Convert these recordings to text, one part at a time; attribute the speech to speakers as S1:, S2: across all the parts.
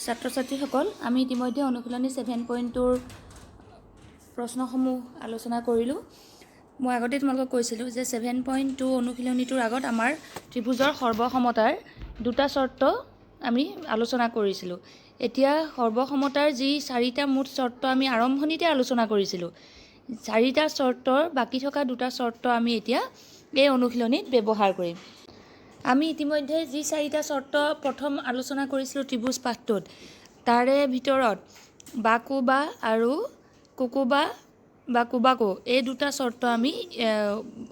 S1: ছাত্ৰ ছাত্ৰীসকল আমি ইতিমধ্যে অনুশীলনী 7.2 প্ৰশ্নসমূহ আলোচনা কৰিলোঁ। মই আগতে তোমালোকক কৈছিলোঁ যে 7.2 অনুশীলনীটোৰ আগত আমাৰ ত্ৰিভুজৰ সৰ্বসমতাৰ দুটা চৰ্ত আমি আলোচনা কৰিছিলোঁ। এতিয়া সৰ্বসমতাৰ যি চাৰিটা মুঠ চৰ্ত আমি আৰম্ভণিতে আলোচনা কৰিছিলোঁ, চাৰিটা চৰ্তৰ বাকী থকা দুটা চৰ্ত আমি এতিয়া এই অনুশীলনীত ব্যৱহাৰ কৰিম। আমি ইতিমধ্যে যি চাৰিটা চৰ্ত প্ৰথম আলোচনা কৰিছিলোঁ ত্ৰিভুজ পাঠটোত, তাৰে ভিতৰত বাকুবা আৰু কুকুবা বা কুবাকো এই দুটা চৰ্ত আমি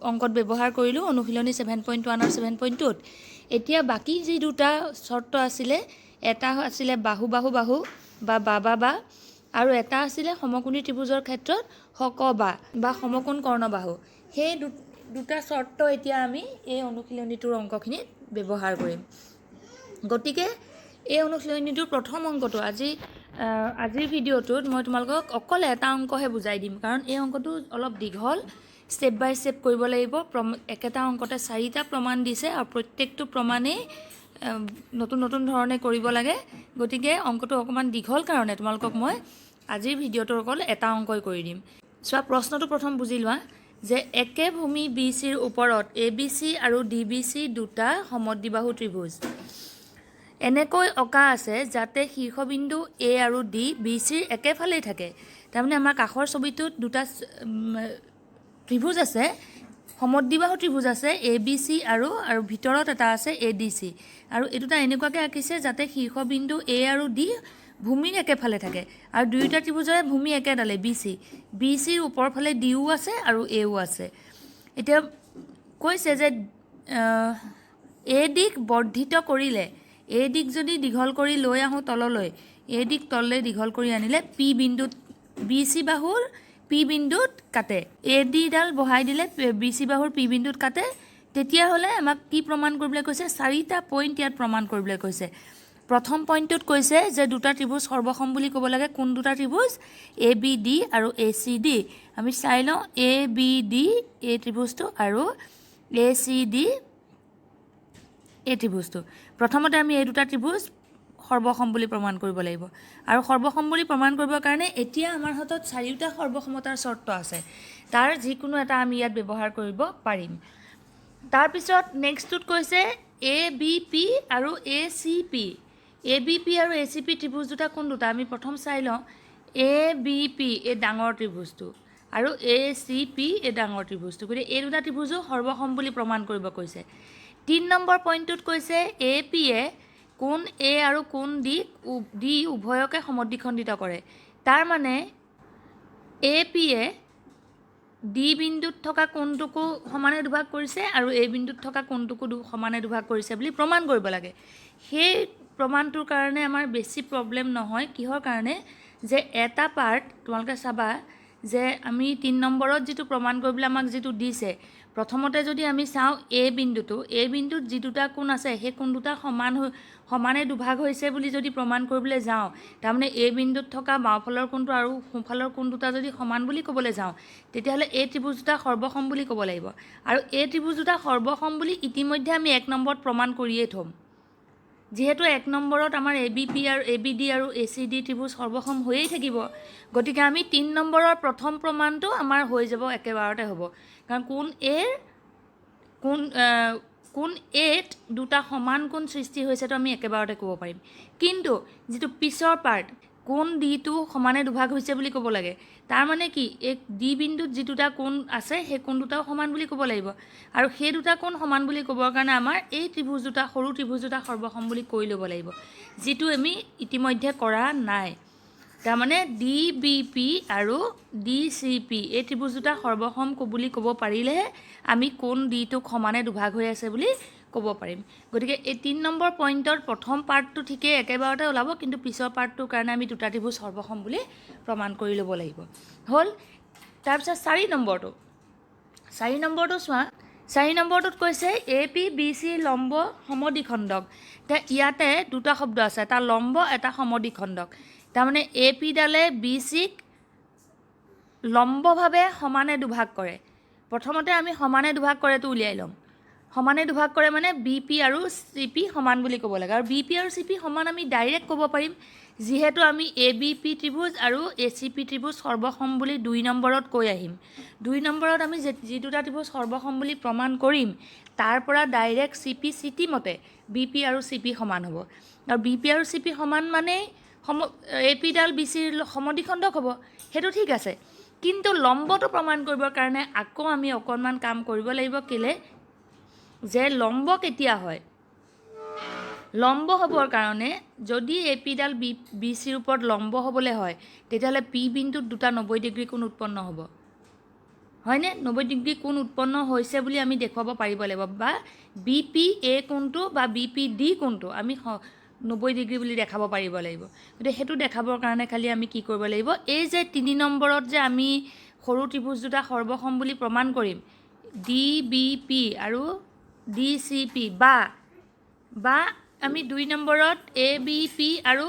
S1: অংকত ব্যৱহাৰ কৰিলোঁ অনুশীলনী 7.1 আৰু 7.2ত। এতিয়া বাকী যি দুটা চৰ্ত আছিলে, এটা আছিলে বাহু বাহু বাহু বা বাবা বা, আৰু এটা আছিলে সমকোণী ত্ৰিভুজৰ ক্ষেত্ৰত সকবা বা সমকোণ কৰ্ণবাহু। সেই দুটা চৰ্ত এতিয়া আমি এই অনুশীলনীটোৰ অংকখিনিত ব্যৱহাৰ কৰিম। গতিকে এই অনুশীলনীটোৰ প্ৰথম অংকটো আজিৰ ভিডিঅ'টোত মই তোমালোকক অকল এটা অংকহে বুজাই দিম, কাৰণ এই অংকটো অলপ দীঘল, ষ্টেপ বাই ষ্টেপ কৰিব লাগিব। একেটা অংকতে চাৰিটা প্ৰমাণ দিছে আৰু প্ৰত্যেকটো প্ৰমাণেই নতুন নতুন ধৰণে কৰিব লাগে। গতিকে অংকটো অকণমান দীঘল কাৰণে তোমালোকক মই আজিৰ ভিডিঅ'টোৰ অকল এটা অংকই কৰি দিম। চোৱা, প্ৰশ্নটো প্ৰথম বুজি লোৱা যে একে ভূমি বি চিৰ ওপৰত এ বি চি আৰু ডি বি চি দুটা সমদ্বিবাহু ত্ৰিভুজ এনেকৈ অঁকা আছে যাতে শীৰ্ষবিন্দু এ আৰু ডি বি চিৰ একেফালেই থাকে। তাৰমানে আমাৰ কাষৰ ছবিটোত দুটা ত্ৰিভুজ আছে, সমদ্বিবাহু ত্ৰিভুজ আছে এ বি চি আৰু ভিতৰত এটা আছে এ ডি চি, আৰু এই দুটা এনেকুৱাকৈ আঁকিছে যাতে শীৰ্ষবিন্দু এ আৰু ডি ভূমিৰ একেফালে থাকে, আৰু দুয়োটা ত্ৰিভুজৰে ভূমি একেডালে বি চিৰ ওপৰৰ ফালে ডিও আছে আৰু এও আছে। এতিয়া কৈছে যে এ দিক বৰ্ধিত কৰিলে, এ দিক যদি দীঘল কৰি লৈ আহোঁ তললৈ, এ দিক তললৈ দীঘল কৰি আনিলে পি বিন্দুত বি চি বাহুৰ পি বিন্দুত কাটে। এ ডিডাল বহাই দিলে বি চি বাহুৰ পি বিন্দুত কাটে। তেতিয়াহ'লে আমাক কি প্ৰমাণ কৰিবলৈ কৈছে? চাৰিটা পইণ্ট ইয়াত প্ৰমাণ কৰিবলৈ কৈছে। প্ৰথম পইণ্টটোত কৈছে যে দুটা ত্ৰিভুজ সৰ্বসম বুলি ক'ব লাগে। কোন দুটা ত্ৰিভুজ? এ বি ডি আৰু এ চি ডি। আমি চাই লওঁ এ বি ডি এই ত্ৰিভুজটো আৰু এ চি ডি এই ত্ৰিভুজটো। প্ৰথমতে আমি এই দুটা ত্ৰিভুজ সৰ্বসম বুলি প্ৰমাণ কৰিব লাগিব, আৰু সৰ্বসম বুলি প্ৰমাণ কৰিবৰ কাৰণে এতিয়া আমাৰ হাতত চাৰিওটা সৰ্বসমতাৰ চৰ্ত আছে, তাৰ যিকোনো এটা আমি ইয়াত ব্যৱহাৰ কৰিব পাৰিম। তাৰপিছত নেক্সটটোত কৈছে এ বি পি আৰু A C P. A B P আৰু এ চি পি ত্ৰিভুজ দুটা কোন দুটা? আমি প্ৰথম চাই লওঁ এ বি পি এই ডাঙৰ ত্ৰিভুজটো আৰু এ চি পি এই ডাঙৰ ত্ৰিভুজটো। গতিকে এই দুটা ত্ৰিভুজো সৰ্বসম বুলি প্ৰমাণ কৰিব কৈছে। 3 নম্বৰ পইণ্টটোত কৈছে এ পিয়ে কোণ এ আৰু কোণ ডি উভয়কে সমদ্বিখণ্ডিত কৰে। তাৰ মানে এ পিয়ে ডি বিন্দুত থকা কোণটোকো সমানে দুভাগ কৰিছে আৰু এ বিন্দুত থকা কোণটোকো সমানে দুভাগ কৰিছে বুলি প্ৰমাণ কৰিব লাগে। সেই প্ৰমাণটোৰ কাৰণে আমাৰ বেছি প্ৰব্লেম নহয়। কিহৰ কাৰণে? যে এটা পাৰ্ট তোমালোকে চাবা যে আমি 3 নম্বৰত যিটো প্ৰমাণ কৰিবলৈ আমাক যিটো দিছে, প্ৰথমতে যদি আমি চাওঁ এ বিন্দুত যি দুটা কোণ আছে সেই কোণ দুটা সমানে দুভাগ হৈছে বুলি যদি প্ৰমাণ কৰিবলৈ যাওঁ, তাৰমানে এ বিন্দুত থকা বাওঁফালৰ কোণটো আৰু সোঁফালৰ কোণ দুটা যদি সমান বুলি ক'বলৈ যাওঁ, তেতিয়াহ'লে এই ত্ৰিভুজ দুটা সৰ্বসম বুলি ক'ব লাগিব। আৰু এই ত্ৰিভুজ দুটা সৰ্বসম বুলি ইতিমধ্যে আমি 1 নম্বৰত প্ৰমাণ কৰিয়েই থ'ম। যিহেতু 1 নম্বৰত আমাৰ এ বি পি আৰু এ বি ডি আৰু এ চি ডি ত্ৰিভুজ সৰ্বসম হৈয়েই থাকিব, গতিকে আমি 3 নম্বৰৰ প্ৰথম প্ৰমাণটো আমাৰ হৈ যাব, একেবাৰতে হ'ব। কাৰণ কোণ এত দুটা সমান কোণ সৃষ্টি হৈছেতো আমি একেবাৰতে ক'ব পাৰিম। কিন্তু যিটো পিছৰ পাৰ্ট কোণ ডিটো সমানে দুভাগ হৈছে বুলি ক'ব লাগে, তাৰ মানে কি এই ডি বিন্দুত যি দুটা কোণ আছে সেই কোণ দুটাও সমান বুলি ক'ব লাগিব, আৰু সেই দুটা কোণ সমান বুলি ক'বৰ কাৰণে আমাৰ এই ত্ৰিভুজ দুটা সৰু ত্ৰিভুজ দুটা সৰ্বসম বুলি কৈ ল'ব লাগিব, যিটো আমি ইতিমধ্যে কৰা নাই। তাৰমানে ডি বি পি আৰু ডি চি পি এই ত্ৰিভুজ দুটা সৰ্বসম বুলি ক'ব পাৰিলেহে আমি কোণ ডিটোক সমানে দুভাগ হৈ আছে বুলি ক'ব পাৰিম। গতিকে এই 3 নম্বৰ পইণ্টৰ প্ৰথম পাৰ্টটো ঠিকেই একেবাৰতে ওলাব, কিন্তু পিছৰ পাৰ্টটোৰ কাৰণে আমি দুটা ত্ৰিভুজ সৰ্বসম বুলি প্ৰমাণ কৰি ল'ব লাগিব। হ'ল। তাৰপিছত 4 নম্বৰটো চোৱা। 4 নম্বৰটোত কৈছে এ পি বি চি লম্ব সমদ্বিখণ্ডক। এতিয়া ইয়াতে দুটা শব্দ আছে, এটা লম্ব এটা সমদ্বিখণ্ডক। তাৰমানে এ পিডালে বি চিক লম্বভাৱে সমানে দুভাগ কৰে। প্ৰথমতে আমি সমানে দুভাগ কৰেটো উলিয়াই ল'ম। সমানে দুভাগ কৰে মানে বি পি আৰু চি পি সমান বুলি ক'ব লাগে। আৰু বি পি আৰু চি পি সমান আমি ডাইৰেক্ট ক'ব পাৰিম, যিহেতু আমি এ বি পি ত্ৰিভুজ আৰু এ চি পি ত্ৰিভুজ সৰ্বসম বুলি 2 নম্বৰত কৈ আহিম। 2 নম্বৰত আমি যি দুটা ত্ৰিভুজ সৰ্বসম বুলি প্ৰমাণ কৰিম, তাৰ পৰা direct C P C T মতে বি পি আৰু চি পি সমান হ'ব। আৰু বি পি আৰু চি পি সমান মানেই এ পিডাল বি চিৰ সমদ্বিখণ্ডক হ'ব, সেইটো ঠিক আছে। কিন্তু লম্বটো প্ৰমাণ কৰিবৰ কাৰণে আকৌ আমি অকণমান কাম কৰিব লাগিব। কেলৈ যে লম্ব কেতিয়া হয়, লম্ব হ'বৰ কাৰণে যদি এ পিডাল বি চিৰ ওপৰত লম্ব হ'বলৈ হয়, তেতিয়াহ'লে পি বিন্দুত দুটা 90 ডিগ্ৰী কোণ উৎপন্ন হ'ব, হয়নে? 90 ডিগ্ৰী কোণ উৎপন্ন হৈছে বুলি আমি দেখুৱাব পাৰিব লাগিব, বা বি পি এ কোণটো বা বি পি ডি কোণটো আমি 90 ডিগ্ৰী বুলি দেখাব পাৰিব লাগিব। গতিকে সেইটো দেখাবৰ কাৰণে খালি আমি কি কৰিব লাগিব, এই যে 3 নম্বৰত যে আমি সৰু ত্ৰিভুজ দুটা সৰ্বসম বুলি প্ৰমাণ কৰিম, ডি বি পি আৰু ডি চি পি, বা আমি 2 নম্বৰত এ বি পি আৰু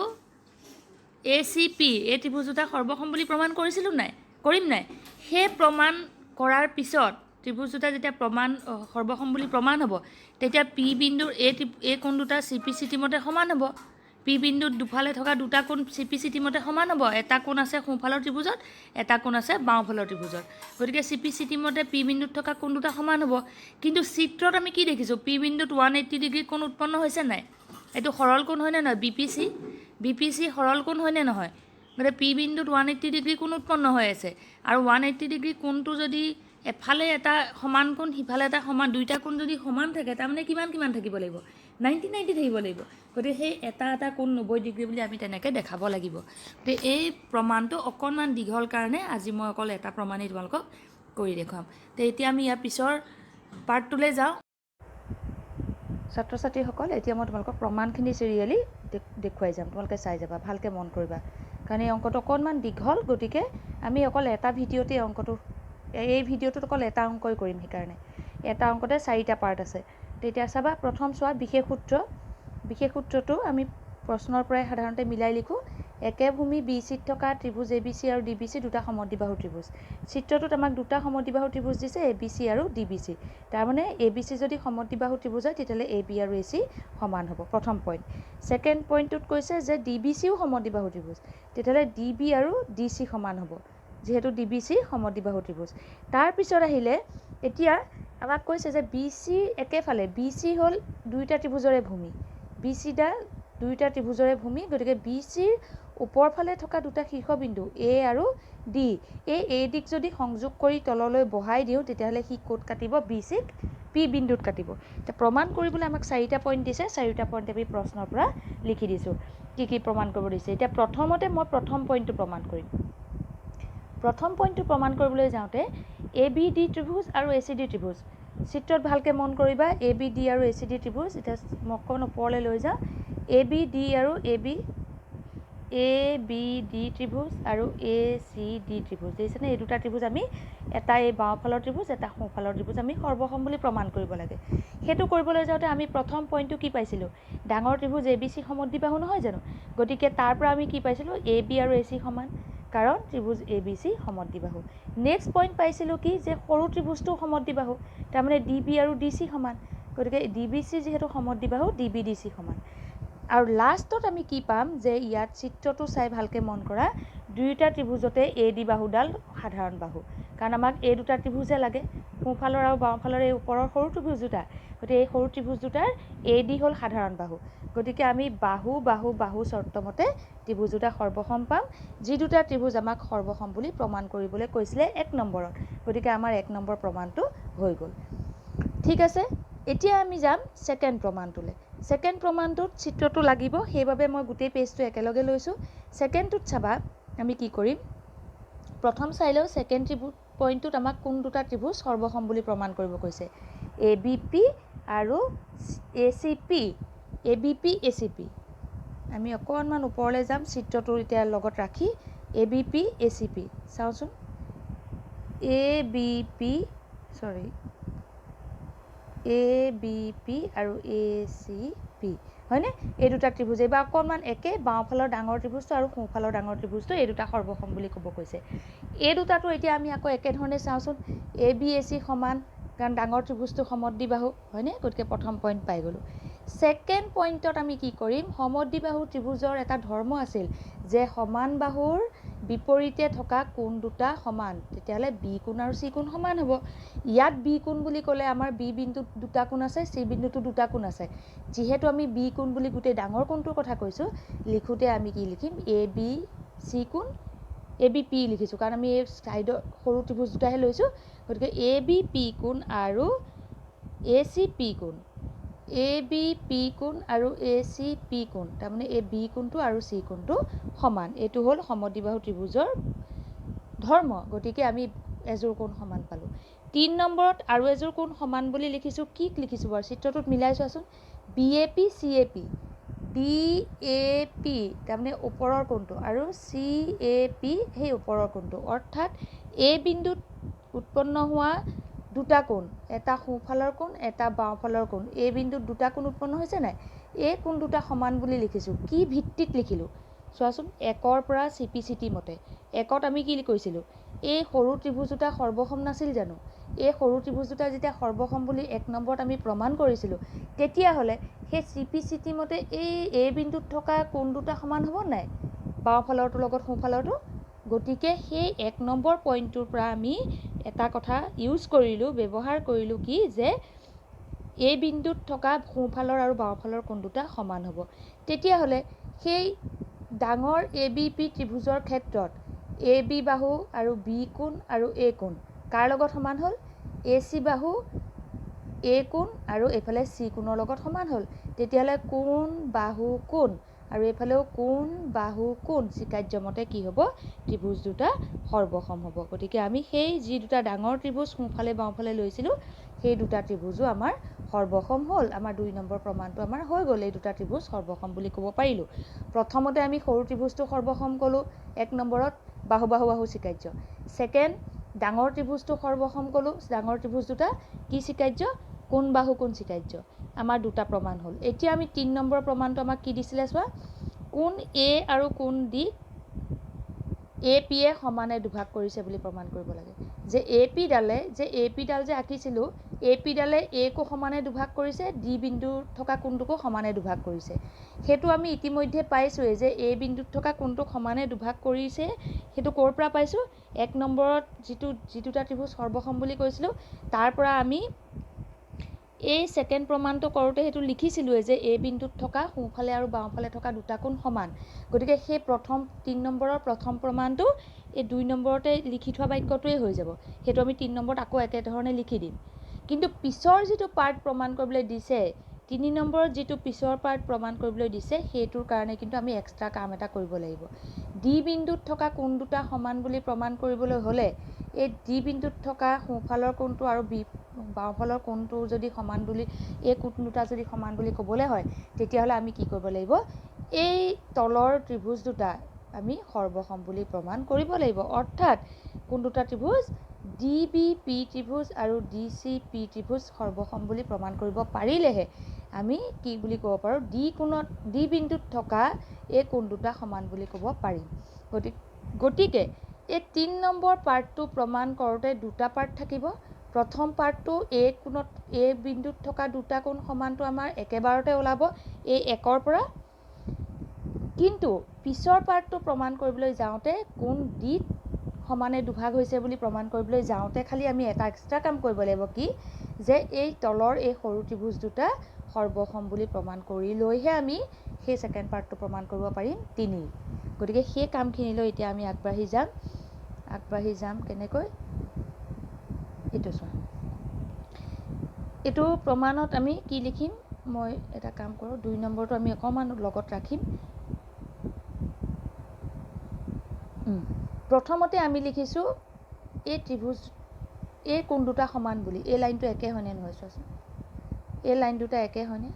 S1: এ চি পি এই ত্ৰিভুজ দুটা সৰ্বসম বুলি প্ৰমাণ কৰিছিলোঁ নাই, কৰিম নাই? সেই প্ৰমাণ কৰাৰ পিছত ত্ৰিভুজ দুটা যেতিয়া সৰ্বসম বুলি প্ৰমাণ হ'ব, তেতিয়া পি বিন্দুৰ এই কোণ দুটা চি পি চি টি মতে সমান হ'ব। পি বিন্দুত দুফালে থকা দুটা কোণ চি পি চি টি মতে সমান হ'ব। এটা কোণ আছে সোঁফালৰ ত্ৰিভুজত, এটা কোণ আছে বাওঁফালৰ ত্ৰিভুজত। গতিকে চি পি চি টি মতে পি বিন্দুত থকা কোণ দুটা সমান হ'ব। কিন্তু চিত্ৰত আমি কি দেখিছোঁ, পি বিন্দুত 180 ডিগ্ৰী কোণ উৎপন্ন হৈছে নাই? এইটো সৰল কোণ হয়নে নহয়? বি পি চি সৰল কোণ হয়নে নহয়? গতিকে পি বিন্দুত 180 ডিগ্ৰী কোণ উৎপন্ন হৈ আছে। আৰু 180 ডিগ্ৰী কোণটো যদি এফালে এটা সমান কোণ, সিফালে এটা সমান, দুইটা কোণ যদি সমান থাকে, তাৰমানে কিমান থাকিব লাগিব? 90 থাকিব লাগিব। গতিকে সেই এটা কোণ 90 ডিগ্ৰী বুলি আমি তেনেকৈ দেখাব লাগিব। গতিকে এই প্ৰমাণটো অকণমান দীঘল কাৰণে আজি মই অকল এটা প্ৰমাণেই তোমালোকক কৰি দেখুৱাম। তো এতিয়া আমি ইয়াৰ পিছৰ পাৰ্টটোলৈ যাওঁ। ছাত্ৰ ছাত্ৰীসকল, এতিয়া মই তোমালোকক প্ৰমাণখিনি চিৰিয়েলি দেখুৱাই যাম, তোমালোকে চাই যাবা, ভালকৈ মন কৰিবা, কাৰণ এই অংকটো অকণমান দীঘল। গতিকে আমি অকল এটা ভিডিঅ'তে এই ভিডিঅ'টোত অকল এটা অংকই কৰিম, সেইকাৰণে এটা অংকতে 4টা পাৰ্ট আছে। তেতিয়া চাবা, প্ৰথম চোৱা বিশেষ সূত্ৰটো আমি প্ৰশ্নৰ পৰাই সাধাৰণতে মিলাই লিখোঁ। একে ভূমি বি চিত থকা ত্ৰিভুজ এ বি চি আৰু ডি বি চি দুটা সমদ্বিবাহু ত্ৰিভুজ। চিত্ৰটোত আমাক দুটা সমদ্বিবাহু ত্ৰিভুজ দিছে, এ বি চি আৰু ডি বি চি। তাৰমানে এ বি চি যদি সমদ্বিবাহু ত্ৰিভুজ হয়, তেতিয়াহ'লে এ বি আৰু এ চি সমান হ'ব, প্ৰথম পইণ্ট। ছেকেণ্ড পইণ্টটোত কৈছে যে ডি বি চিও সমদ্বিবাহু ত্ৰিভুজ, তেতিয়াহ'লে ডি বি আৰু ডি চি সমান হ'ব, যিহেতু ডি বি চি সমদ্বিবাহু ত্ৰিভুজ। তাৰপিছত আহিলে এতিয়া আমাক কৈছে যে বি চি একেফালে, বি চি হ'ল দুইটা ত্ৰিভুজৰে ভূমি, বি চিডাল দুইটা ত্ৰিভুজৰে ভূমি। গতিকে বি চিৰ ওপৰ ফালে থকা দুটা শীৰ্ষবিন্দু এ আৰু ডি, এই এ ডিক যদি সংযোগ কৰি তললৈ বহাই দিওঁ, তেতিয়াহ'লে সি ক'ত কাটিব? বি চিক পি বিন্দুত কাটিব। এতিয়া প্ৰমাণ কৰিবলৈ আমাক 4টা পইণ্ট দিছে, 4টা পইণ্ট আমি প্ৰশ্নৰ পৰা লিখি দিছোঁ, কি প্ৰমাণ কৰিব দিছে। এতিয়া প্ৰথমতে মই প্ৰথম পইণ্টটো প্ৰমাণ কৰিম। প্ৰথম পইণ্টটো প্ৰমাণ কৰিবলৈ যাওঁতে এ বি ডি ত্ৰিভুজ আৰু এ চি ডি ত্ৰিভুজ, চিত্ৰত ভালকৈ মন কৰিবা, এ বি ডি আৰু এ চি ডি ত্ৰিভুজ। এতিয়া মই অকণ ওপৰলৈ লৈ যাওঁ, এ বি ডি আৰু এ বি ডি ত্ৰিভুজ আৰু এ চি ডি ত্ৰিভুজ, দেখিছেনে? এই দুটা ত্ৰিভুজ আমি, এটা এই বাওঁফালৰ ত্ৰিভুজ, এটা সোঁফালৰ ত্ৰিভুজ, আমি সৰ্বসম বুলি প্ৰমাণ কৰিব লাগে। সেইটো কৰিবলৈ যাওঁতে আমি প্ৰথম পইণ্টটো কি পাইছিলোঁ? ডাঙৰ ত্ৰিভুজ এ বি চি সমদ্বিবাহু নহয় জানো? গতিকে তাৰ পৰা আমি কি পাইছিলোঁ? এ বি আৰু এ চি সমান, কাৰণ ত্ৰিভুজ A B C সমদ্বিবাহু। Next point পাইছিলোঁ কি, যে সৰু ত্ৰিভুজটো সমদ্বিবাহু, তাৰমানে ডি বি আৰু ডি চি সমান। গতিকে ডি বি চি যিহেতু সমদ্বিবাহু, ডি বি ডি চি সমান। আৰু লাষ্টত আমি কি পাম, যে ইয়াত চিত্ৰটো চাই ভালকৈ মন কৰা, দুয়োটা ত্ৰিভুজতে এ ডি বাহুডাল সাধাৰণ বাহু, কাৰণ আমাক এই দুটা ত্ৰিভুজহে লাগে, সোঁফালৰ আৰু বাওঁফালৰ এই ওপৰৰ সৰু ত্ৰিভুজ দুটা। গতিকে এই সৰু ত্ৰিভুজ দুটাৰ এ ডি হ'ল সাধাৰণ বাহু। গতিকে আমি বাহু চৰ্তমতে ত্ৰিভুজ দুটা সৰ্বসম পাম, যি দুটা ত্ৰিভুজ আমাক সৰ্বসম বুলি প্ৰমাণ কৰিবলৈ কৈছিলে 1 নম্বৰত। গতিকে আমাৰ 1 নম্বৰ প্ৰমাণটো হৈ গ'ল। ঠিক আছে, এতিয়া আমি যাম ছেকেণ্ড প্ৰমাণটোলৈ। ছেকেণ্ড প্ৰমাণটোত চিত্ৰটো লাগিব, সেইবাবে মই গোটেই পেজটো একেলগে লৈছোঁ। ছেকেণ্ডটোত চাবা, আমি কি কৰিম, প্ৰথম চাই লওঁ ছেকেণ্ড পইণ্টটোত আমাক কোন দুটা ত্ৰিভুজ সৰ্বসম বুলি প্ৰমাণ কৰিব কৈছে? এ বি পি আৰু A C P, A B P A C P. আমি অকণমান ওপৰলৈ যাম, চিত্ৰটো এতিয়া লগত ৰাখি, A B P A C P চাওঁচোন, এ বি পি আৰু এ চি পি, হয়নে? এই দুটা ত্ৰিভুজ, এইবাৰ অকণমান একে, বাওঁফালৰ ডাঙৰ ত্ৰিভুজটো আৰু সোঁফালৰ ডাঙৰ ত্ৰিভুজটো, এই দুটা সৰ্বসম বুলি ক'ব কৈছে। এই দুটাটো এতিয়া আমি আকৌ একেধৰণে চাওঁচোন, এ বি এ চি সমান, কাৰণ ডাঙৰ ত্ৰিভুজটো সমদ্বিবাহু হয়নে, গতিকে প্ৰথম পইণ্ট পাই গ'লোঁ। ছেকেণ্ড পইণ্টত আমি কি কৰিম, সমদ্বিবাহু ত্ৰিভুজৰ এটা ধৰ্ম আছিল যে সমান বাহুৰ বিপৰীতে থকা কোণ দুটা সমান, তেতিয়াহ'লে বি কোণ আৰু চি কোণ সমান হ'ব। ইয়াত বি কোণ বুলি ক'লে আমাৰ বি বিন্দুত দুটা কোণ আছে, চি বিন্দুটো দুটা কোণ আছে। যিহেতু আমি বি কোণ বুলি গোটেই ডাঙৰ কোণটোৰ কথা কৈছোঁ, লিখোঁতে আমি কি লিখিম, এ বি চি কোণ, এ বি পি লিখিছোঁ কাৰণ আমি এই ছাইডৰ সৰু ত্ৰিভুজ দুটাহে লৈছোঁ। গতিকে এ বি পি কোণ আৰু এ চি পি কোণ, এ বি পি কোণ আৰু এ চি পি কোণ, তাৰমানে এই বি কোণটো আৰু চি কোণটো সমান। এইটো হ'ল সমদ্বিবাহু ত্ৰিভুজৰ ধৰ্ম। গতিকে আমি এযোৰ কোণ সমান পালোঁ। 3 নম্বৰত আৰু এযোৰ কোণ সমান বুলি লিখিছোঁ। কি লিখিছোঁ বাৰু, চিত্ৰটোত মিলাই চোৱাচোন। B A P C A P, B A P তাৰমানে ওপৰৰ কোণটো আৰু চি এ পি সেই ওপৰৰ কোণটো, অৰ্থাৎ এ বিন্দুত উৎপন্ন হোৱা দুটা কোণ, এটা সোঁফালৰ কোণ এটা বাওঁফালৰ কোণ। এই বিন্দুত দুটা কোণ উৎপন্ন হৈছে নাই, এই কোণ দুটা সমান বুলি লিখিছোঁ। কি ভিত্তিত লিখিলোঁ চোৱাচোন, একৰ পৰা চিপি মতে। একত আমি কি কৈছিলোঁ, এই সৰু ত্ৰিভুজ দুটা সৰ্বসম নাছিল জানো, এই সৰু ত্ৰিভুজ দুটা যেতিয়া সৰ্বসম বুলি 1 নম্বৰত আমি প্ৰমাণ কৰিছিলোঁ, তেতিয়াহ'লে সেই চিপি মতে এই বিন্দুত থকা কোণ দুটা সমান হ'ব নাই, বাওঁফালৰটোৰ লগত সোঁফালৰটো। গতিকে সেই 1 নম্বৰ পইণ্টটোৰ পৰা আমি এটা কথা ইউজ কৰিলোঁ, ব্যৱহাৰ কৰিলোঁ কি, যে এই বিন্দুত থকা সোঁফালৰ আৰু বাওঁফালৰ কোণ দুটা সমান হ'ব। তেতিয়াহ'লে সেই ডাঙৰ এ বি পি ত্ৰিভুজৰ ক্ষেত্ৰত এ বি বাহু আৰু বি কোণ আৰু এ কোণ কাৰ লগত সমান হ'ল, এ চি বাহু এ কোণ আৰু এইফালে চি কোণৰ লগত সমান হ'ল। তেতিয়াহ'লে কোণ বাহু কোণ আৰু এইফালেও কোণ বাহু কোণ স্বীকাৰ্যমতে কি হ'ব, ত্ৰিভুজ দুটা সৰ্বসম হ'ব। গতিকে আমি সেই যি দুটা ডাঙৰ ত্ৰিভুজ সোঁফালে বাওঁফালে লৈছিলোঁ, সেই দুটা ত্ৰিভুজো আমাৰ সৰ্বসম হ'ল। আমাৰ 2 নম্বৰ প্ৰমাণটো আমাৰ হৈ গ'ল, এই দুটা ত্ৰিভুজ সৰ্বসম বুলি ক'ব পাৰিলোঁ। প্ৰথমতে আমি সৰু ত্ৰিভুজটো সৰ্বসম ক'লোঁ, 1 নম্বৰত বাহু বাহু বাহু স্বীকাৰ্য। ছেকেণ্ড, ডাঙৰ ত্ৰিভুজটো সৰ্বসম ক'লোঁ, ডাঙৰ ত্ৰিভুজ দুটা কি স্বীকাৰ্য, কোণ বাহু কোণ স্বীকাৰ্য। আমাৰ দুটা প্ৰমাণ হ'ল। এতিয়া আমি 3 নম্বৰ প্ৰমাণটো আমাক কি দিছিলে চোৱা, কোণ এ আৰু কোণ ডি এ পি এ সমানে দুভাগ কৰিছে বুলি প্ৰমাণ কৰিব লাগে। যে এ পি ডাল যে আঁকিছিলোঁ, এ পি ডালে এ কো সমানে দুভাগ কৰিছে, ডি বিন্দুত থকা কোণটোকো সমানে দুভাগ কৰিছে। সেইটো আমি ইতিমধ্যে পাইছোঁৱেই যে এ বিন্দুত থকা কোণটোক সমানে দুভাগ কৰিছে। সেইটো ক'ৰ পৰা পাইছোঁ, 1 নম্বৰত যি দুটা ত্ৰিভুজ সৰ্বসম বুলি কৈছিলোঁ, তাৰ পৰা আমি এই ছেকেণ্ড প্ৰমাণটো কৰোঁতে সেইটো লিখিছিলোঁৱে যে এ বিন্দুত থকা সোঁফালে আৰু বাওঁফালে থকা দুটা কোণ সমান। গতিকে সেই 3 নম্বৰৰ প্ৰথম প্ৰমাণটো এই 2 নম্বৰতে লিখি থোৱা বাক্যটোৱেই হৈ যাব। সেইটো আমি 3 নম্বৰত আকৌ একেধৰণে লিখি দিম। কিন্তু পিছৰ যিটো পাৰ্ট প্ৰমাণ কৰিবলৈ দিছে, 3 নম্বৰত যিটো পিছৰ পাৰ্ট প্ৰমাণ কৰিবলৈ দিছে, সেইটোৰ কাৰণে কিন্তু আমি এক্সট্ৰা কাম এটা কৰিব লাগিব। ডি বিন্দুত থকা কোণ দুটা সমান বুলি প্ৰমাণ কৰিবলৈ হ'লে, এই ডি বিন্দুত থকা সোঁফালৰ কোণটো আৰু বাওঁফালৰ কোণটো যদি সমান বুলি, এই কোণ দুটা যদি সমান বুলি ক'বলৈ হয়, তেতিয়াহ'লে আমি কি কৰিব লাগিব, এই তলৰ ত্ৰিভুজ দুটা আমি সৰ্বসম বুলি প্ৰমাণ কৰিব লাগিব। অৰ্থাৎ কোন দুটা ত্ৰিভুজ, ডি বি পি ত্ৰিভুজ আৰু ডি চি পি ত্ৰিভুজ সৰ্বসম বুলি প্ৰমাণ কৰিব পাৰিলেহে আমি কি বুলি ক'ব পাৰোঁ, ডি বিন্দুত থকা এই কোণ দুটা সমান বুলি ক'ব পাৰিম। গতিকে এই 3 নম্বৰ পাৰ্টটো প্ৰমাণ কৰোঁতে দুটা পাৰ্ট থাকিব। প্ৰথম পাৰ্টটো এই বিন্দুত থকা দুটা কোণ সমানটো আমাৰ একেবাৰতে ওলাব এই 1ৰ পৰা। কিন্তু পিছৰ পাৰ্টটো প্ৰমাণ কৰিবলৈ যাওঁতে কোণ ডিত সমানে দুভাগ হৈছে বুলি প্ৰমাণ কৰিবলৈ যাওঁতে খালি আমি এটা এক্সট্ৰা কাম কৰিব লাগিব, কি যে এই তলৰ এই সৰু ত্ৰিভুজ দুটা সৰ্বসম বুলি প্ৰমাণ কৰি লৈহে আমি সেই ছেকেণ্ড পাৰ্টটো প্ৰমাণ কৰিব পাৰিম 3। গতিকে সেই কামখিনিলৈ এতিয়া আমি আগবাঢ়ি যাম কেনেকৈ, এইটো চোৱা। এইটো প্ৰমাণত আমি কি লিখিম, মই এটা কাম কৰোঁ, 2 নম্বৰটো আমি অকণমান লগত ৰাখিম। প্ৰথমতে আমি লিখিছোঁ এই কোণ দুটা সমান বুলি। এই লাইনটো একে হয়নে নহয় চোৱাচোন, এই লাইন দুটা একে হয়নে,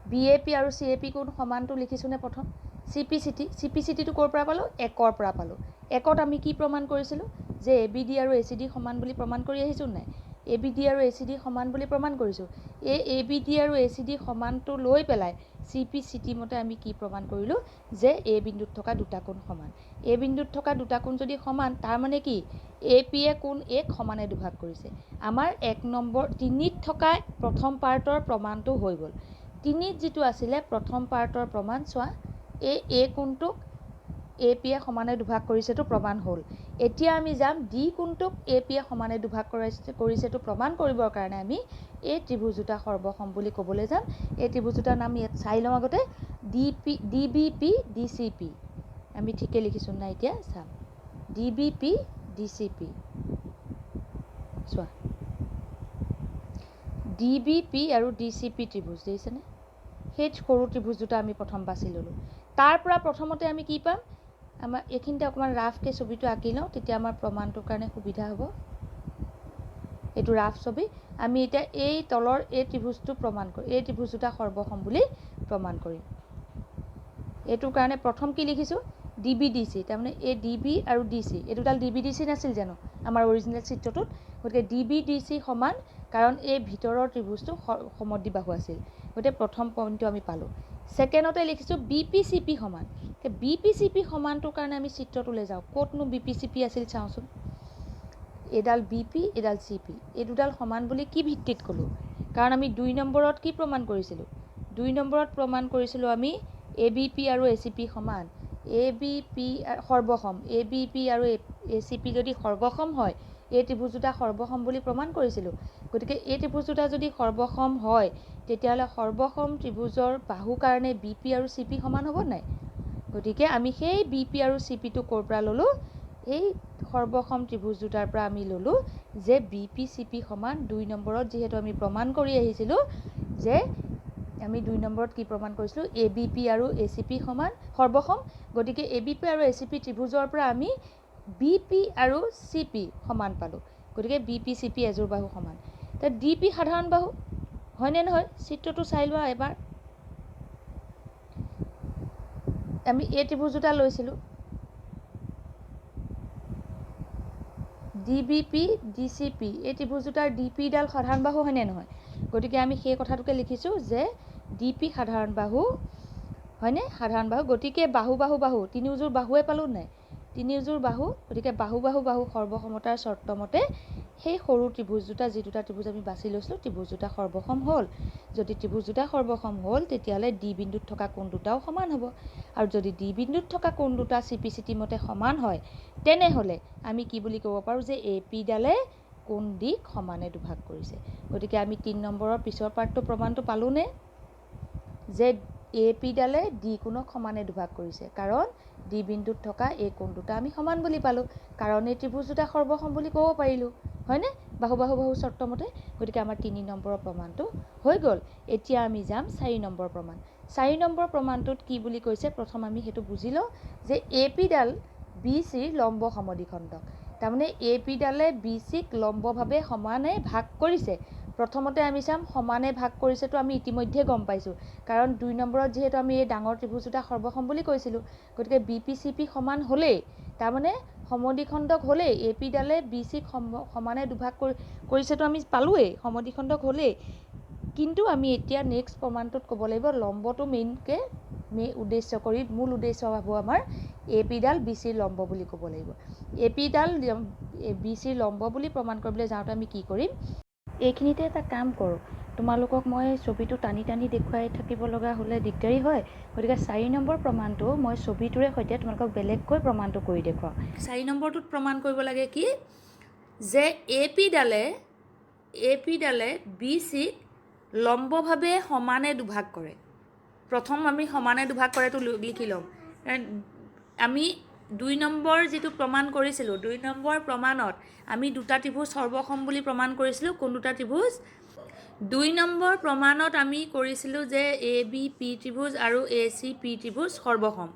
S1: বি এ পি আৰু চি এ পি কোণ সমানটো লিখিছোঁনে প্ৰথম। চি পি চিটিটো ক'ৰ পৰা পালোঁ, 1ৰ পৰা পালোঁ। 1ত আমি কি প্ৰমাণ কৰিছিলোঁ, যে এ বি ডি আৰু এ চি ডি সমান বুলি প্ৰমাণ কৰি আহিছোঁ নাই। ABD আৰু ACD সমান বুলি প্ৰমাণ কৰিছোঁ। এই ABD আৰু ACD সমানটো লৈ পেলাই CPCT মতে আমি কি প্ৰমাণ কৰিলোঁ যে A বিন্দুত থকা দুটা কোণ সমান। A বিন্দুত থকা দুটা কোণ যদি সমান তাৰ মানে কি APয়ে কোণ Aক সমানে দুভাগ কৰিছে। আমাৰ 1 নম্বৰ 3ত থকা প্ৰথম পাৰ্টৰ প্ৰমাণটো হৈ গ'ল। 3ত যিটো আছিলে প্ৰথম পাৰ্টৰ প্ৰমাণ চোৱা এই A কোণটোক APয়ে সমানে দুভাগ কৰিছেটো প্ৰমাণ হ'ল। এতিয়া আমি যাম D কোণটোক APয়ে সমানে দুভাগ কৰিছেটো প্ৰমাণ কৰিবৰ কাৰণে আমি এই ত্ৰিভুজ দুটা সৰ্বসম বুলি ক'বলৈ যাম। এই ত্ৰিভুজ দুটাৰ নাম ইয়াত চাই লওঁ আগতে DBP DCP আমি ঠিকে লিখিছোঁ না এতিয়া চাম DBP DCP চোৱা DBP আৰু DCP ত্ৰিভুজ দেখিছেনে সেই সৰু ত্ৰিভুজ দুটা আমি প্ৰথম বাছি ল'লোঁ। তাৰ পৰা প্ৰথমতে আমি কি পাম আমাৰ এইখিনিতে অকণমান ৰাফকৈ ছবিটো আঁকি লওঁ তেতিয়া আমাৰ প্ৰমাণটোৰ কাৰণে সুবিধা হ'ব। এইটো ৰাফ ছবি আমি এতিয়া এই তলৰ এই ত্ৰিভুজটো প্ৰমাণ কৰিম এই ত্ৰিভুজ দুটা সৰ্বসম বুলি প্ৰমাণ কৰিম। এইটোৰ কাৰণে প্ৰথম কি লিখিছোঁ DBDC তাৰমানে এই DB আৰু DC এই দুডাল DBDC নাছিল জানো আমাৰ অৰিজিনেল চিত্ৰটোত গতিকে DBDC সমান কাৰণ এই ভিতৰৰ ত্ৰিভুজটো সমদ্বিবাহু আছিল গতিকে প্ৰথম পইণ্টটো আমি পালোঁ। ছেকেণ্ডতে লিখিছোঁ BPCP সমান BPCP সমানটোৰ কাৰণে আমি চিত্ৰটোলৈ যাওঁ ক'তনো BPCP আছিল চাওঁচোন এডাল BP এডাল CP এই দুডাল সমান বুলি কি ভিত্তিত ক'লোঁ কাৰণ আমি 2 নম্বৰত কি প্ৰমাণ কৰিছিলোঁ 2 নম্বৰত প্ৰমাণ কৰিছিলোঁ আমি ABP আৰু ACP সমান ABP সৰ্বসম ABP আৰু ACP যদি সৰ্বসম হয় এই ত্ৰিভুজ দুটা সৰ্বসম বুলি প্ৰমাণ কৰিছিলোঁ। গতিকে এই ত্ৰিভুজ দুটা যদি সৰ্বসম হয় তেতিয়াহ'লে সৰ্বসম ত্ৰিভুজৰ বাহু কাৰণে BP আৰু CP সমান হ'ব নাই। গতিকে আমি সেই BP আৰু CPটো ক'ৰ পৰা ল'লোঁ এই সৰ্বসম ত্ৰিভুজ দুটাৰ পৰা আমি ল'লোঁ যে BPCP সমান 2 নম্বৰত যিহেতু আমি প্ৰমাণ কৰি আহিছিলোঁ যে আমি 2 নম্বৰত কি প্ৰমাণ কৰিছিলোঁ ABP আৰু ACP সমান সৰ্বসম গতিকে ABP আৰু ACP ত্ৰিভুজৰ পৰা আমি BP আৰু CP সমান পালোঁ। গতিকে BPCP এযোৰ বাহু সমান তে DP সাধাৰণ বাহু হয়নে নহয় চিত্ৰটো চাই লোৱা এবাৰ আমি এই ত্ৰিভুজ দুটা লৈছিলোঁ DBP DCP এই ত্ৰিভুজ দুটাৰ DPডাল সাধাৰণ বাহু হয়নে নহয় গতিকে আমি সেই কথাটোকে লিখিছোঁ যে DP সাধাৰণ বাহু হয়নে সাধাৰণ বাহু গতিকে বাহু বাহু বাহু তিনিওযোৰ বাহুৱে পালোঁ নাই তিনিওযোৰ বাহু গতিকে বাহু বাহু বাহু সৰ্বসমতাৰ চৰ্ত মতে সেই সৰু ত্ৰিভুজ দুটা যি দুটা ত্ৰিভুজ আমি বাছি লৈছিলোঁ ত্ৰিভুজ দুটা সৰ্বসম হ'ল। যদি ত্ৰিভুজ দুটা সৰ্বসম হ'ল তেতিয়াহ'লে D বিন্দুত থকা কোণ দুটাও সমান হ'ব আৰু যদি D বিন্দুত থকা কোণ দুটা CPCT মতে সমান হয় তেনেহ'লে আমি কি বুলি ক'ব পাৰোঁ যে APডালে কোণ দিক সমানে দুভাগ কৰিছে। গতিকে আমি 3 নম্বৰৰ পিছৰ পাৰ্টটো প্ৰমাণটো পালোঁনে যে APডালে D কোণক সমানে দুভাগ কৰিছে কাৰণ D বিন্দুত থকা এই কোণ দুটা আমি সমান বুলি পালোঁ কাৰণ এই ত্ৰিভুজ দুটা সৰ্বসম বুলি ক'ব পাৰিলোঁ হয়নে বাহু বাহু বাহু চৰ্ত মতে গতিকে আমাৰ 3 নম্বৰৰ প্ৰমাণটো হৈ গ'ল। এতিয়া আমি যাম 4 নম্বৰ প্ৰমাণ 4 নম্বৰ প্ৰমাণটোত কি বুলি কৈছে প্ৰথম আমি সেইটো বুজি লওঁ যে APডাল BCৰ লম্ব সমদ্বিখণ্ডক তাৰমানে APডালে BCক লম্বভাৱে সমানে ভাগ কৰিছে। প্ৰথমতে আমি চাম সমানে ভাগ কৰিছেতো আমি ইতিমধ্যে গম পাইছোঁ কাৰণ 2 নম্বৰত যিহেতু আমি এই ডাঙৰ ত্ৰিভুজ দুটা সৰ্বসম বুলি কৈছিলোঁ গতিকে BPCP সমান হ'লেই তাৰমানে সমদ্বিখণ্ডক হ'লেই APডালে BCক সমানে দুভাগ কৰিছেতো আমি পালোৱেই সমদ্বিখণ্ডক হ'লেই কিন্তু আমি এতিয়া নেক্সট প্ৰমাণটোত ক'ব লাগিব লম্বটো মেইনকৈ মূল উদ্দেশ্য হ'ব আমাৰ APডাল BCৰ লম্ব বুলি ক'ব লাগিব। APডাল BCৰ লম্ব বুলি প্ৰমাণ কৰিবলৈ যাওঁতে আমি কি কৰিম এইখিনিতে এটা কাম কৰোঁ তোমালোকক মই ছবিটো টানি টানি দেখুৱাই থাকিব লগা হ'লে দিগদাৰী হয় গতিকে 4 নম্বৰ প্ৰমাণটো মই ছবিটোৰে সৈতে তোমালোকক বেলেগকৈ প্ৰমাণটো কৰি দেখুৱাওঁ। 4 নম্বৰটোত প্ৰমাণ কৰিব লাগে কি যে APডালে BCক লম্বভাৱে সমানে দুভাগ কৰে। প্ৰথম আমি সমানে দুভাগ কৰেটো লিখি ল'ম আমি 2 নম্বৰ যিটো প্ৰমাণ কৰিছিলোঁ 2 নম্বৰ প্ৰমাণত আমি দুটা ত্ৰিভুজ সৰ্বসম বুলি প্ৰমাণ কৰিছিলোঁ কোন দুটা ত্ৰিভুজ 2 নম্বৰ প্ৰমাণত আমি কৰিছিলোঁ যে ABP ত্ৰিভুজ আৰু ACP ত্ৰিভুজ সৰ্বসম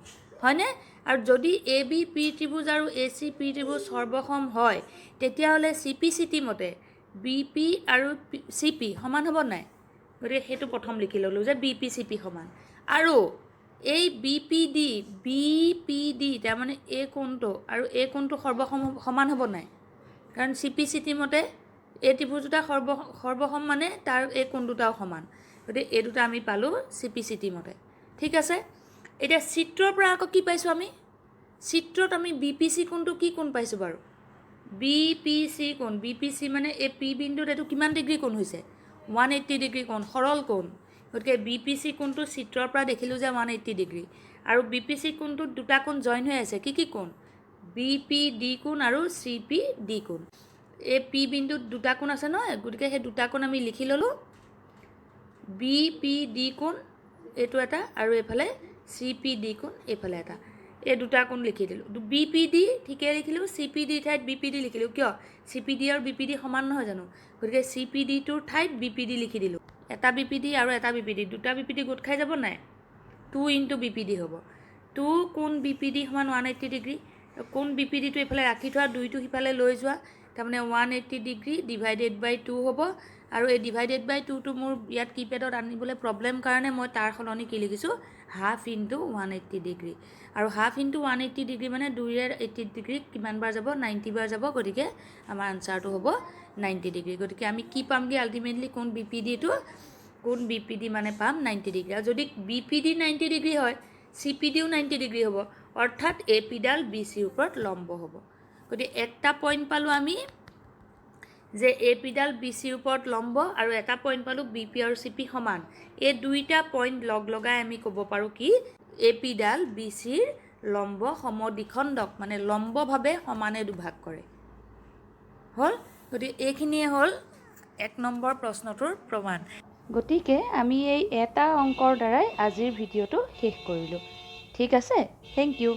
S1: হয়নে আৰু যদি ABP ত্ৰিভুজ আৰু ACP ত্ৰিভুজ সৰ্বসম হয় তেতিয়াহ'লে CPCT মতে BP আৰু CP সমান হ'ব নাই গতিকে সেইটো প্ৰথম লিখি ল'লোঁ যে BPCP সমান আৰু এই BPD তাৰমানে এই কোণটো আৰু এই কোণটো সৰ্বসম সমান হ'ব নাই কাৰণ CPCT মতে এই ত্ৰিভুজ দুটা সৰ্বসম মানে তাৰ এই কোণ দুটাও সমান, গতিকে এই দুটা আমি পালোঁ CPCT মতে। ঠিক আছে, এতিয়া চিত্ৰৰ পৰা আকৌ কি পাইছোঁ আমি? চিত্ৰত আমি BPC কোণটো কি কোণ পাইছোঁ বাৰু? BPC কোণ, BPC মানে এই P বিন্দুত এইটো কিমান ডিগ্ৰী কোণ হৈছে? 180 ডিগ্ৰী কোণ, সৰল কোণ। গতিকে BPC কোণটো চিত্ৰৰ পৰা দেখিলোঁ যে 180 ডিগ্ৰী, আৰু BPC কোণটোত দুটা কোণ জইন হৈ আছে। কি কি কোণ? BPD কোণ আৰু CPD কোণ। এই P বিন্দুত দুটা কোণ আছে নহয়, গতিকে সেই দুটা কোণ আমি লিখি ল'লোঁ। BPD কোণ এইটো এটা, আৰু এইফালে CPD কোণ এইফালে এটা, এই দুটা কোণ লিখি দিলোঁ। BPD ঠিকে লিখিলোঁ, CPD ঠাইত BPD লিখিলোঁ। কিয়? CPD আৰু BPD সমান নহয় জানো? গতিকে CPDটোৰ ঠাইত BPD লিখি দিলোঁ। এটা BPD আৰু এটা BPD, দুটা BPD গোট খাই যাব নাই? 2 × BPD হ'ব। 2 কোণ BPD সমান 180 ডিগ্ৰী। কোণ BPDটো এইফালে ৰাখি থোৱা, 2টো সিফালে লৈ যোৱা, তাৰমানে 180 ডিগ্ৰী ডিভাইডেড বাই 2 হ'ব। আৰু এই ডিভাইডেড বাই 2টো মোৰ ইয়াত কিপেডত আনিবলৈ প্ৰব্লেম কাৰণে মই তাৰ সলনি কি লিখিছোঁ? ½ × 180 ডিগ্ৰী। আৰু ½ × 180 ডিগ্ৰী মানে 2ৰে 80 ডিগ্ৰীত কিমান বাৰ যাব? 90 বাৰ যাব। গতিকে আমাৰ আনচাৰটো হ'ব 90 ডিগ্ৰী। গতিকে আমি কি পামগৈ আল্টিমেটলি? কোণ BPDটো, কোণ BPD মানে পাম 90 ডিগ্ৰী। আৰু যদি BPD 90 ডিগ্ৰী হয়, CPDও 90 ডিগ্ৰী হ'ব, অৰ্থাৎ APডাল BCৰ ওপৰত লম্ব হ'ব। গতিকে এটা পইণ্ট পালোঁ আমি যে APডাল BCৰ ওপৰত লম্ব, আৰু এটা পইণ্ট পালোঁ BP আৰু CP সমান। এই দুইটা পইণ্ট লগ লগাই আমি ক'ব পাৰোঁ কি? APডাল BCৰ লম্ব সমদ্বিখণ্ডক, মানে লম্বভাৱে সমানে দুভাগ কৰে। হ'ল? গতিকে এইখিনিয়ে হ'ল 1 নম্বৰ প্ৰশ্নটোৰ প্ৰমাণ। গতিকে আমি এই এটা অংকৰ দ্বাৰাই আজিৰ ভিডিঅ'টো শেষ কৰিলোঁ। ঠিক আছে, থেংক ইউ।